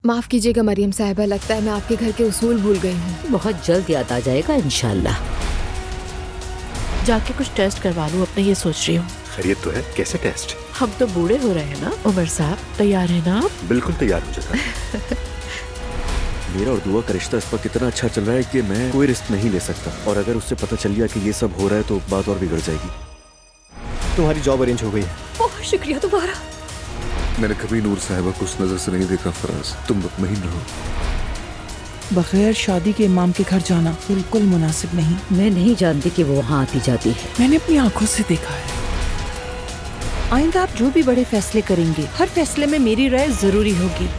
माफ कीजिएगा मरियम साहिबा, लगता है मैं आपके घर के उसूल भूल गई हूँ। बहुत जल्द याद आ जाएगा इंशाल्लाह। जाके कुछ टेस्ट करवा लूं अपने, ये सोच रही हूँ। खैरियत तो है? कैसे टेस्ट? हम तो बूढ़े हो रहे हैं ना उमर साहब, तैयार है ना आप? बिल्कुल तैयार हो जाता। मेरा और दुआ का रिश्ता इस वक्त इतना अच्छा चल रहा है कि मैं कोई रिस्क नहीं ले सकता, और अगर उससे पता चल गया कि ये सब हो रहा है तो बात और बिगड़ जाएगी। तुम्हारी जॉब अरेंज हो गई है। बहुत शुक्रिया तुम्हारा। मैंने कभी नूर साहिबा को उस नजर से नहीं देखा फराज, तुम मुतमईन रहो। बगैर शादी के इमाम के घर जाना बिल्कुल मुनासिब नहीं। मैं नहीं जानती कि वो वहाँ आती जाती है। मैंने अपनी आंखों से देखा है। आइंदा आप जो भी बड़े फैसले करेंगे, हर फैसले में मेरी राय जरूरी होगी।